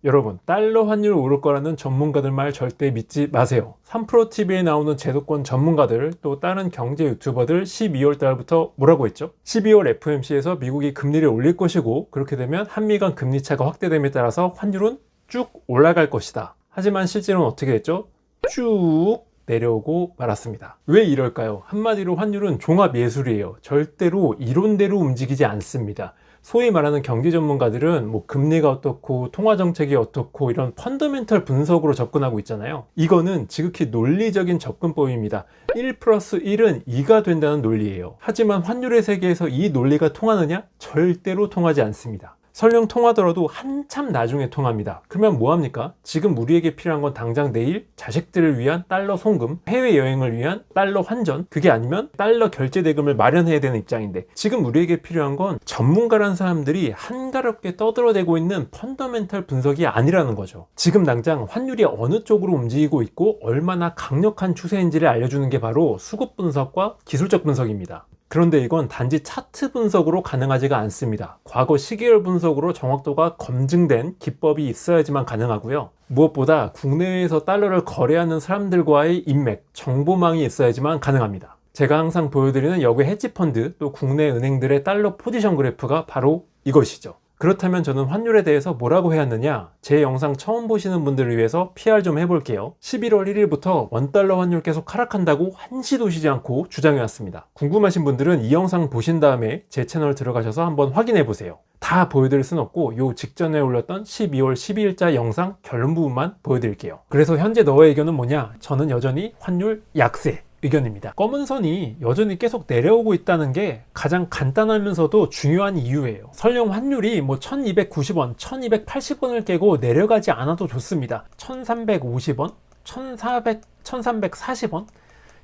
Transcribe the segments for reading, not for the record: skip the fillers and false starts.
여러분, 달러 환율 오를 거라는 전문가들 말 절대 믿지 마세요. 3프로TV에 나오는 제도권 전문가들, 또 다른 경제 유튜버들 12월 달부터 뭐라고 했죠? 12월 FOMC에서 미국이 금리를 올릴 것이고, 그렇게 되면 한미 간 금리 차가 확대됨에 따라서 환율은 쭉 올라갈 것이다. 하지만 실제로는 어떻게 됐죠? 쭉 내려오고 말았습니다. 왜 이럴까요? 한마디로 환율은 종합 예술이에요. 절대로 이론대로 움직이지 않습니다. 소위 말하는 경제 전문가들은 뭐 금리가 어떻고 통화 정책이 어떻고 이런 펀더멘털 분석으로 접근하고 있잖아요. 이거는 지극히 논리적인 접근법입니다. 1 플러스 1은 2가 된다는 논리예요. 하지만 환율의 세계에서 이 논리가 통하느냐? 절대로 통하지 않습니다. 설령 통하더라도 한참 나중에 통합니다. 그러면 뭐합니까? 지금 우리에게 필요한 건 당장 내일 자식들을 위한 달러 송금, 해외여행을 위한 달러 환전, 그게 아니면 달러 결제 대금을 마련해야 되는 입장인데, 지금 우리에게 필요한 건 전문가라는 사람들이 한가롭게 떠들어대고 있는 펀더멘털 분석이 아니라는 거죠. 지금 당장 환율이 어느 쪽으로 움직이고 있고 얼마나 강력한 추세인지를 알려주는 게 바로 수급 분석과 기술적 분석입니다. 그런데 이건 단지 차트 분석으로 가능하지가 않습니다. 과거 시계열 분석으로 정확도가 검증된 기법이 있어야지만 가능하고요. 무엇보다 국내에서 달러를 거래하는 사람들과의 인맥, 정보망이 있어야지만 가능합니다. 제가 항상 보여드리는 여기 헤지펀드, 또 국내 은행들의 달러 포지션 그래프가 바로 이것이죠. 그렇다면 저는 환율에 대해서 뭐라고 해야 하느냐? 제 영상 처음 보시는 분들을 위해서 PR 좀 해볼게요. 11월 1일부터 원달러 환율 계속 하락한다고 한시도 쉬지 않고 주장해왔습니다. 궁금하신 분들은 이 영상 보신 다음에 제 채널 들어가셔서 한번 확인해 보세요. 다 보여드릴 순 없고 요 직전에 올렸던 12월 12일자 영상 결론 부분만 보여드릴게요. 그래서 현재 너의 의견은 뭐냐? 저는 여전히 환율 약세 의견입니다. 검은 선이 여전히 계속 내려오고 있다는 게 가장 간단하면서도 중요한 이유예요. 설령 환율이 뭐 1290원, 1280원을 깨고 내려가지 않아도 좋습니다. 1350원, 1340원?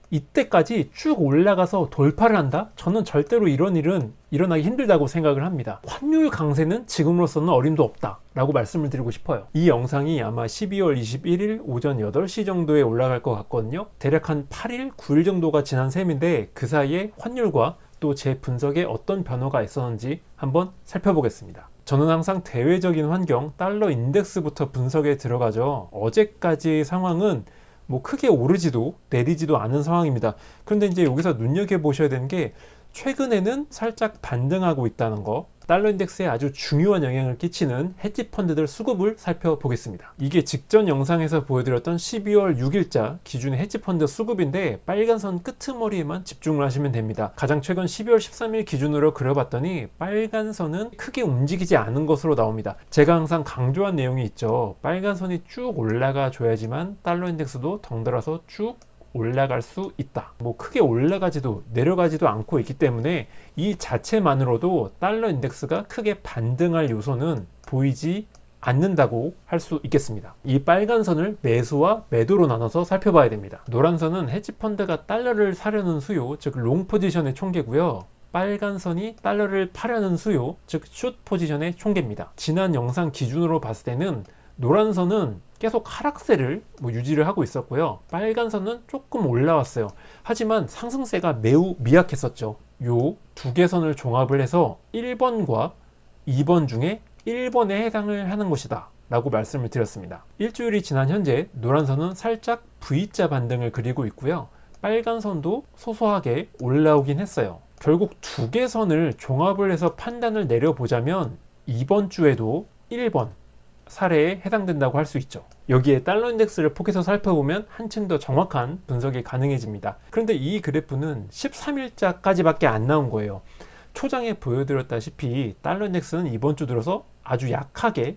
이때까지 쭉 올라가서 돌파를 한다? 저는 절대로 이런 일은 일어나기 힘들다고 생각을 합니다. 환율 강세는 지금으로서는 어림도 없다 라고 말씀을 드리고 싶어요. 이 영상이 아마 12월 21일 오전 8시 정도에 올라갈 것 같거든요. 대략 한 8일, 9일 정도가 지난 셈인데 그 사이에 환율과 또 제 분석에 어떤 변화가 있었는지 한번 살펴보겠습니다. 저는 항상 대외적인 환경, 달러 인덱스부터 분석에 들어가죠. 어제까지의 상황은 뭐 크게 오르지도 내리지도 않은 상황입니다. 그런데 이제 여기서 눈여겨보셔야 되는 게 최근에는 살짝 반등하고 있다는 거, 달러 인덱스에 아주 중요한 영향을 끼치는 헤지 펀드들 수급을 살펴보겠습니다. 이게 직전 영상에서 보여드렸던 12월 6일자 기준의 헤지 펀드 수급인데 빨간 선 끄트머리에만 집중을 하시면 됩니다. 가장 최근 12월 13일 기준으로 그려봤더니 빨간 선은 크게 움직이지 않은 것으로 나옵니다. 제가 항상 강조한 내용이 있죠. 빨간 선이 쭉 올라가 줘야지만 달러 인덱스도 덩달아서 쭉 올라갈 수 있다. 뭐 크게 올라가지도 내려가지도 않고 있기 때문에 이 자체만으로도 달러 인덱스가 크게 반등할 요소는 보이지 않는다고 할 수 있겠습니다. 이 빨간 선을 매수와 매도로 나눠서 살펴봐야 됩니다. 노란 선은 헤지펀드가 달러를 사려는 수요, 즉 롱 포지션의 총계고요. 빨간 선이 달러를 파려는 수요, 즉 숏 포지션의 총계입니다. 지난 영상 기준으로 봤을 때는 노란 선은 계속 하락세를 유지를 하고 있었고요. 빨간 선은 조금 올라왔어요. 하지만 상승세가 매우 미약했었죠. 요 두 개 선을 종합을 해서 1번과 2번 중에 1번에 해당을 하는 것이다 라고 말씀을 드렸습니다. 일주일이 지난 현재 노란 선은 살짝 V자 반등을 그리고 있고요. 빨간 선도 소소하게 올라오긴 했어요. 결국 두 개 선을 종합을 해서 판단을 내려보자면 이번 주에도 1번 사례에 해당된다고 할 수 있죠. 여기에 달러 인덱스를 포개서 살펴보면 한층 더 정확한 분석이 가능해집니다. 그런데 이 그래프는 13일자까지밖에 안 나온 거예요. 초장에 보여드렸다시피 달러 인덱스는 이번 주 들어서 아주 약하게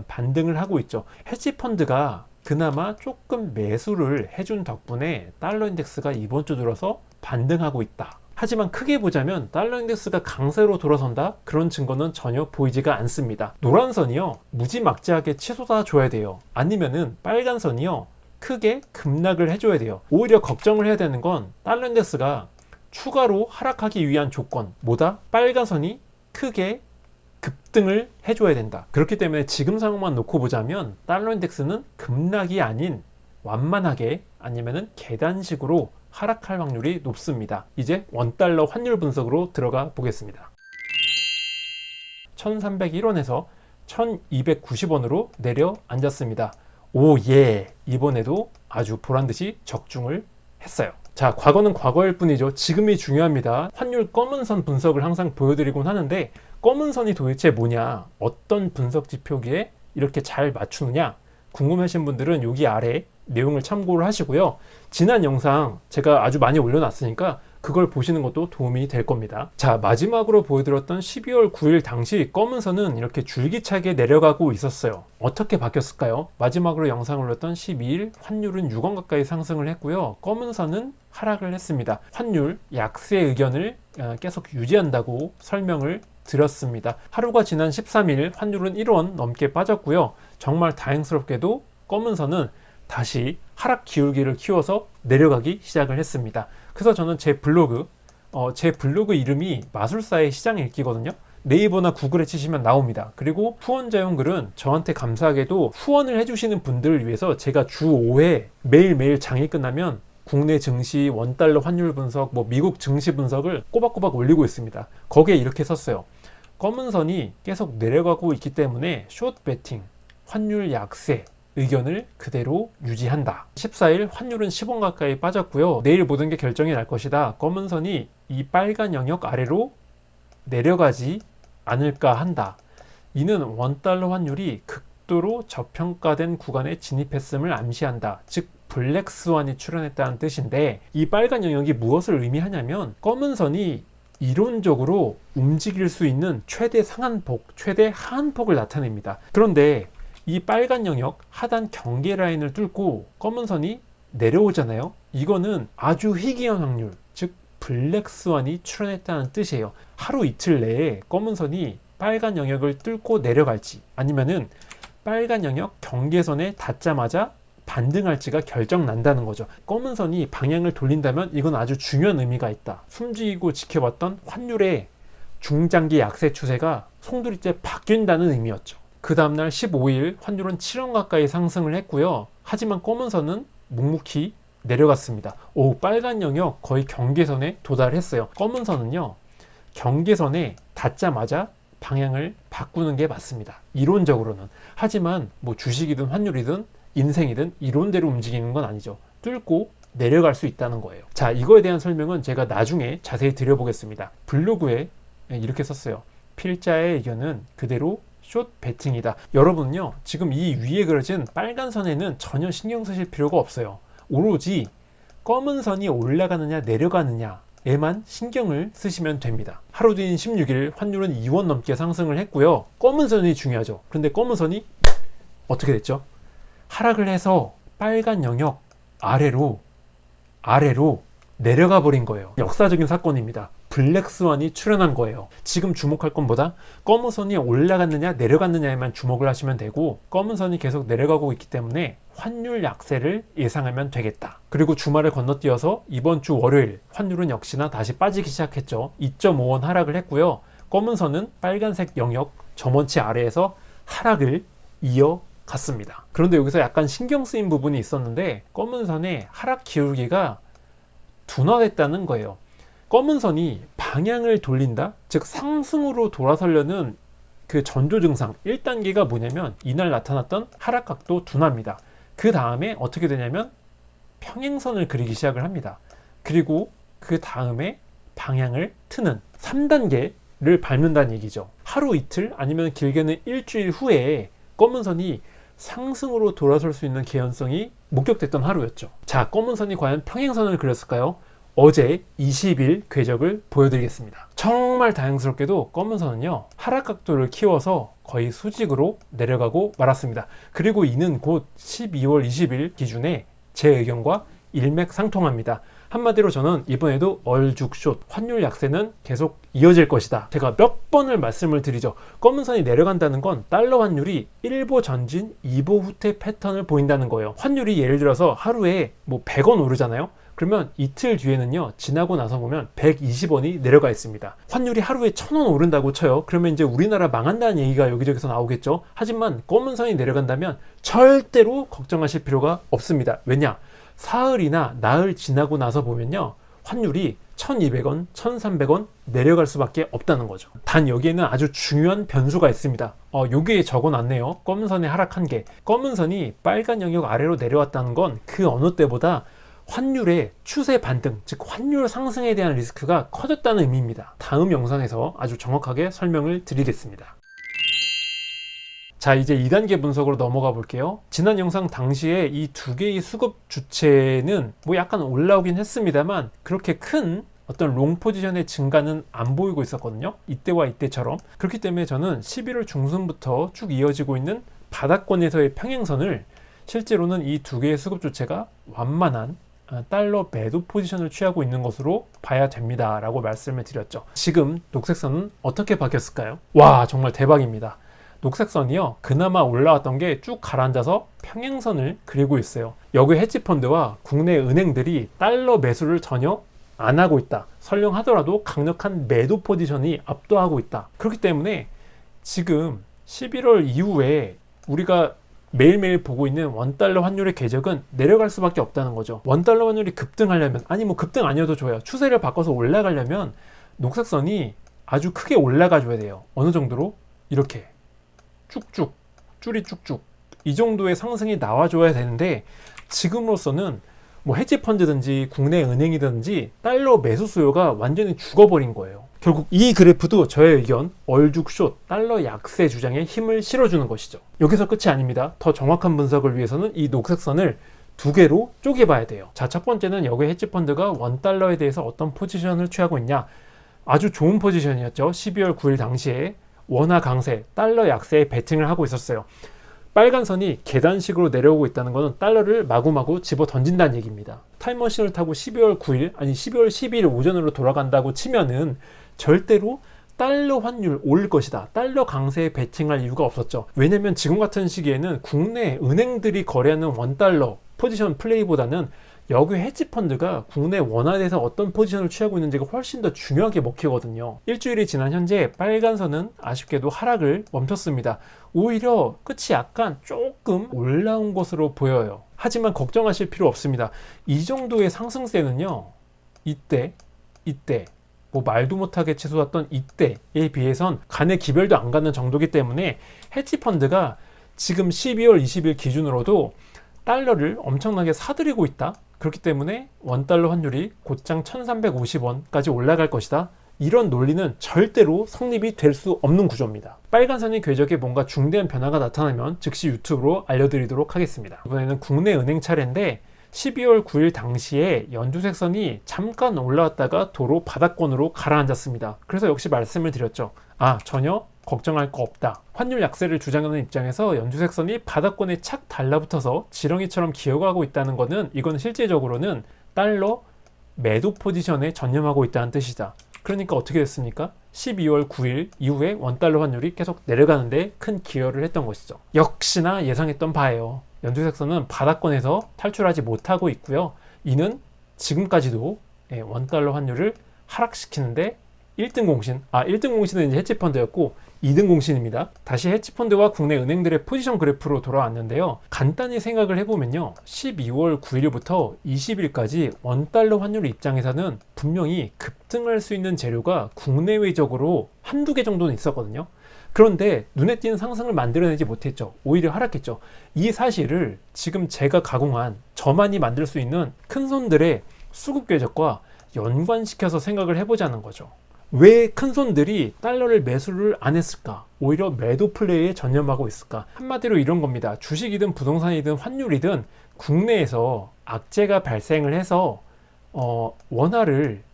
반등을 하고 있죠. 헤지 펀드가 그나마 조금 매수를 해준 덕분에 달러 인덱스가 이번 주 들어서 반등하고 있다. 하지만 크게 보자면 달러 인덱스가 강세로 돌아선다? 그런 증거는 전혀 보이지가 않습니다. 노란 선이요, 무지막지하게 치솟아 줘야 돼요. 아니면은 빨간 선이요, 크게 급락을 해줘야 돼요. 오히려 걱정을 해야 되는 건 달러 인덱스가 추가로 하락하기 위한 조건, 뭐다? 빨간 선이 크게 급등을 해줘야 된다. 그렇기 때문에 지금 상황만 놓고 보자면 달러 인덱스는 급락이 아닌 완만하게 아니면은 계단식으로 하락할 확률이 높습니다. 이제 원달러 환율 분석으로 들어가 보겠습니다. 1301원에서 1290원으로 내려앉았습니다. 오, 예. 이번에도 아주 보란듯이 적중을 했어요. 자, 과거는 과거일 뿐이죠. 지금이 중요합니다. 환율 검은 선 분석을 항상 보여드리곤 하는데, 검은 선이 도대체 뭐냐, 어떤 분석 지표기에 이렇게 잘 맞추느냐 궁금하신 분들은 여기 아래 내용을 참고를 하시고요. 지난 영상 제가 아주 많이 올려놨으니까 그걸 보시는 것도 도움이 될 겁니다. 자, 마지막으로 보여드렸던 12월 9일 당시 검은 선은 이렇게 줄기차게 내려가고 있었어요. 어떻게 바뀌었을까요? 마지막으로 영상을 올렸던 12일 환율은 6원 가까이 상승을 했고요. 검은 선은 하락을 했습니다. 환율 약세 의견을 계속 유지한다고 설명을 드렸습니다. 하루가 지난 13일 환율은 1원 넘게 빠졌고요. 정말 다행스럽게도 검은 선은 다시 하락 기울기를 키워서 내려가기 시작을 했습니다. 그래서 저는 제 블로그 이름이 마술사의 시장 읽기거든요. 네이버나 구글에 치시면 나옵니다. 그리고 후원자용 글은 저한테 감사하게도 후원을 해주시는 분들을 위해서 제가 주 5회 매일매일 장이 끝나면 국내 증시, 원달러 환율 분석, 미국 증시 분석을 꼬박꼬박 올리고 있습니다. 거기에 이렇게 썼어요. 검은 선이 계속 내려가고 있기 때문에 숏 베팅, 환율 약세 의견을 그대로 유지한다. 14일 환율은 10원 가까이 빠졌고요. 내일 모든 게 결정이 날 것이다. 검은 선이 이 빨간 영역 아래로 내려가지 않을까 한다. 이는 원달러 환율이 극도로 저평가된 구간에 진입했음을 암시한다. 즉 블랙스완이 출현했다는 뜻인데, 이 빨간 영역이 무엇을 의미하냐면 검은 선이 이론적으로 움직일 수 있는 최대 상한폭, 최대 하한폭을 나타냅니다. 그런데 이 빨간 영역 하단 경계 라인을 뚫고 검은 선이 내려오잖아요. 이거는 아주 희귀한 확률, 즉 블랙스완이 출현했다는 뜻이에요. 하루 이틀 내에 검은 선이 빨간 영역을 뚫고 내려갈지, 아니면은 빨간 영역 경계선에 닿자마자 반등할지가 결정난다는 거죠. 검은 선이 방향을 돌린다면 이건 아주 중요한 의미가 있다. 숨지고 지켜봤던 환율의 중장기 약세 추세가 송두리째 바뀐다는 의미였죠. 그 다음날 15일 환율은 7원 가까이 상승을 했고요. 하지만 검은 선은 묵묵히 내려갔습니다. 빨간 영역 거의 경계선에 도달했어요. 검은 선은요, 경계선에 닿자마자 방향을 바꾸는 게 맞습니다. 이론적으로는. 하지만 주식이든 환율이든 인생이든 이론대로 움직이는 건 아니죠. 뚫고 내려갈 수 있다는 거예요. 자, 이거에 대한 설명은 제가 나중에 자세히 드려보겠습니다. 블로그에 이렇게 썼어요. 필자의 의견은 그대로 숏 베팅이다. 여러분은요, 지금 이 위에 그려진 빨간 선에는 전혀 신경 쓰실 필요가 없어요. 오로지 검은 선이 올라가느냐 내려가느냐에만 신경을 쓰시면 됩니다. 하루 뒤인 16일 환율은 2원 넘게 상승을 했고요. 검은 선이 중요하죠. 그런데 검은 선이 어떻게 됐죠? 하락을 해서 빨간 영역 아래로 내려가 버린 거예요. 역사적인 사건입니다. 블랙스완이 출현한 거예요. 지금 주목할 건 뭐다? 검은 선이 올라갔느냐 내려갔느냐에만 주목을 하시면 되고, 검은 선이 계속 내려가고 있기 때문에 환율 약세를 예상하면 되겠다. 그리고 주말을 건너뛰어서 이번 주 월요일 환율은 역시나 다시 빠지기 시작했죠. 2.5원 하락을 했고요. 검은 선은 빨간색 영역 점원치 아래에서 하락을 이어갔습니다. 그런데 여기서 약간 신경 쓰인 부분이 있었는데, 검은 선의 하락 기울기가 둔화됐다는 거예요. 검은 선이 방향을 돌린다? 즉 상승으로 돌아서려는 그 전조 증상 1단계가 뭐냐면, 이날 나타났던 하락각도 둔화입니다. 그 다음에 어떻게 되냐면 평행선을 그리기 시작을 합니다. 그리고 그 다음에 방향을 트는 3단계를 밟는다는 얘기죠. 하루 이틀 아니면 길게는 일주일 후에 검은 선이 상승으로 돌아설 수 있는 개연성이 목격됐던 하루였죠. 자, 검은 선이 과연 평행선을 그렸을까요? 어제 20일 궤적을 보여드리겠습니다. 정말 다행스럽게도 검은 선은요, 하락 각도를 키워서 거의 수직으로 내려가고 말았습니다. 그리고 이는 곧 12월 20일 기준에 제 의견과 일맥상통합니다. 한마디로 저는 이번에도 얼죽숏 환율 약세는 계속 이어질 것이다. 제가 몇 번을 말씀을 드리죠. 검은 선이 내려간다는 건 달러 환율이 1보 전진 2보 후퇴 패턴을 보인다는 거예요. 환율이 예를 들어서 하루에 100원 오르잖아요. 그러면 이틀 뒤에는요, 지나고 나서 보면 120원이 내려가 있습니다. 환율이 하루에 1000원 오른다고 쳐요. 그러면 이제 우리나라 망한다는 얘기가 여기저기서 나오겠죠. 하지만 검은 선이 내려간다면 절대로 걱정하실 필요가 없습니다. 왜냐? 사흘이나 나흘 지나고 나서 보면요, 환율이 1200원, 1300원 내려갈 수밖에 없다는 거죠. 단 여기에는 아주 중요한 변수가 있습니다. 여기에 적어놨네요. 검은 선의 하락 한계. 검은 선이 빨간 영역 아래로 내려왔다는 건 그 어느 때보다 환율의 추세 반등, 즉 환율 상승에 대한 리스크가 커졌다는 의미입니다. 다음 영상에서 아주 정확하게 설명을 드리겠습니다. 자, 이제 2단계 분석으로 넘어가 볼게요. 지난 영상 당시에 이 두 개의 수급 주체는 뭐 약간 올라오긴 했습니다만 그렇게 큰 어떤 롱 포지션의 증가는 안 보이고 있었거든요. 이때와 이때처럼. 그렇기 때문에 저는 11월 중순부터 쭉 이어지고 있는 바닥권에서의 평행선을 실제로는 이 두 개의 수급 주체가 완만한 달러 매도 포지션을 취하고 있는 것으로 봐야 됩니다 라고 말씀을 드렸죠. 지금 녹색선은 어떻게 바뀌었을까요? 와, 정말 대박입니다. 녹색선이요, 그나마 올라왔던 게 쭉 가라앉아서 평행선을 그리고 있어요. 여기 헤지펀드와 국내 은행들이 달러 매수를 전혀 안 하고 있다. 설령 하더라도 강력한 매도 포지션이 압도하고 있다. 그렇기 때문에 지금 11월 이후에 우리가 매일매일 보고 있는 원달러 환율의 궤적은 내려갈 수밖에 없다는 거죠. 원달러 환율이 급등하려면, 아니 뭐 급등 아니어도 좋아요. 추세를 바꿔서 올라가려면 녹색선이 아주 크게 올라가 줘야 돼요. 어느 정도로? 이렇게 쭉쭉, 줄이 쭉쭉 이 정도의 상승이 나와줘야 되는데 지금으로서는 뭐 헤지펀드든지 국내 은행이든지 달러 매수 수요가 완전히 죽어버린 거예요. 결국 이 그래프도 저의 의견 얼죽숏 달러 약세 주장에 힘을 실어주는 것이죠. 여기서 끝이 아닙니다. 더 정확한 분석을 위해서는 이 녹색선을 두 개로 쪼개봐야 돼요. 자, 첫 번째는 여기 헤지펀드가 원달러에 대해서 어떤 포지션을 취하고 있냐. 아주 좋은 포지션이었죠. 12월 9일 당시에 원화 강세, 달러 약세에 베팅을 하고 있었어요. 빨간 선이 계단식으로 내려오고 있다는 것은 달러를 마구마구 집어 던진다는 얘기입니다. 타임머신을 타고 12월 9일, 아니 12월 12일 오전으로 돌아간다고 치면은 절대로 달러 환율 오를 것이다. 달러 강세에 베팅할 이유가 없었죠. 왜냐면 지금 같은 시기에는 국내 은행들이 거래하는 원달러 포지션 플레이보다는 여기 헤지펀드가 국내 원화에서 어떤 포지션을 취하고 있는지가 훨씬 더 중요하게 먹히거든요. 일주일이 지난 현재 빨간 선은 아쉽게도 하락을 멈췄습니다. 오히려 끝이 약간 조금 올라온 것으로 보여요. 하지만 걱정하실 필요 없습니다. 이 정도의 상승세는요, 이때 뭐 말도 못하게 치솟았던 이때에 비해선 간의 기별도 안 가는 정도이기 때문에 헤지펀드가 지금 12월 20일 기준으로도 달러를 엄청나게 사들이고 있다. 그렇기 때문에 원달러 환율이 곧장 1350원까지 올라갈 것이다. 이런 논리는 절대로 성립이 될 수 없는 구조입니다. 빨간 선의 궤적에 뭔가 중대한 변화가 나타나면 즉시 유튜브로 알려드리도록 하겠습니다. 이번에는 국내 은행 차례인데 12월 9일 당시에 연두색 선이 잠깐 올라왔다가 도로 바닥권으로 가라앉았습니다. 그래서 역시 말씀을 드렸죠. 전혀 걱정할 거 없다. 환율 약세를 주장하는 입장에서 연두색 선이 바닥권에 착 달라붙어서 지렁이처럼 기어가고 있다는 것은 이건 실제적으로는 달러 매도 포지션에 전념하고 있다는 뜻이다. 그러니까 어떻게 됐습니까? 12월 9일 이후에 원달러 환율이 계속 내려가는데 큰 기여를 했던 것이죠. 역시나 예상했던 바예요. 연두색 선은 바닥권에서 탈출하지 못하고 있고요. 이는 지금까지도 원달러 환율을 하락시키는데 1등 공신, 1등 공신은 이제 헤지펀드였고 2등 공신입니다. 다시 헤지펀드와 국내 은행들의 포지션 그래프로 돌아왔는데요. 간단히 생각을 해보면요. 12월 9일부터 20일까지 원달러 환율 입장에서는 분명히 급등할 수 있는 재료가 국내외적으로 한두 개 정도는 있었거든요. 그런데 눈에 띄는 상승을 만들어내지 못했죠. 오히려 하락했죠. 이 사실을 지금 제가 가공한 저만이 만들 수 있는 큰 손들의 수급 궤적과 연관시켜서 생각을 해보자는 거죠. 왜 큰손들이 달러를 매수를 안 했을까? 오히려 매도 플레이에 전념하고 있을까? 한마디로 이런 겁니다. 주식이든 부동산이든 환율이든 국내에서 악재가 발생을 해서 원화를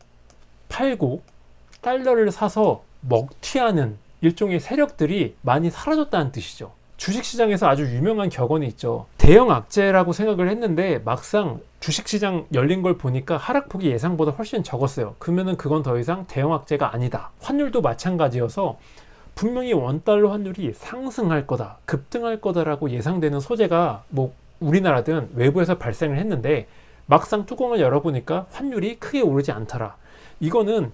팔고 달러를 사서 먹튀하는 일종의 세력들이 많이 사라졌다는 뜻이죠. 주식시장에서 아주 유명한 격언이 있죠. 대형 악재라고 생각을 했는데 막상 주식시장 열린 걸 보니까 하락폭이 예상보다 훨씬 적었어요. 그러면은 그건 더 이상 대형 악재가 아니다. 환율도 마찬가지여서 분명히 원달러 환율이 상승할 거다, 급등할 거다라고 예상되는 소재가 뭐 우리나라든 외부에서 발생을 했는데 막상 뚜껑을 열어보니까 환율이 크게 오르지 않더라. 이거는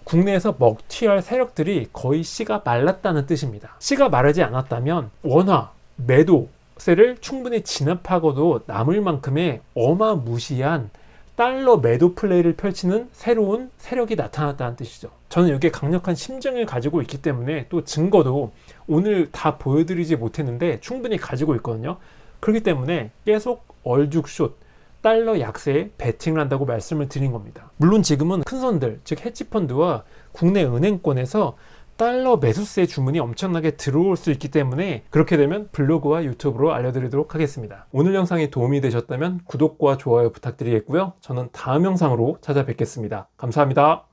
국내에서 먹튀할 세력들이 거의 씨가 말랐다는 뜻입니다. 씨가 마르지 않았다면 원화, 매도세를 충분히 진압하고도 남을 만큼의 어마무시한 달러 매도 플레이를 펼치는 새로운 세력이 나타났다는 뜻이죠. 저는 이게 강력한 심증을 가지고 있기 때문에 또 증거도 오늘 다 보여드리지 못했는데 충분히 가지고 있거든요. 그렇기 때문에 계속 얼죽숏 달러 약세에 베팅을 한다고 말씀을 드린 겁니다. 물론 지금은 큰 손들, 즉 헤지펀드와 국내 은행권에서 달러 매수세 주문이 엄청나게 들어올 수 있기 때문에 그렇게 되면 블로그와 유튜브로 알려드리도록 하겠습니다. 오늘 영상이 도움이 되셨다면 구독과 좋아요 부탁드리겠고요. 저는 다음 영상으로 찾아뵙겠습니다. 감사합니다.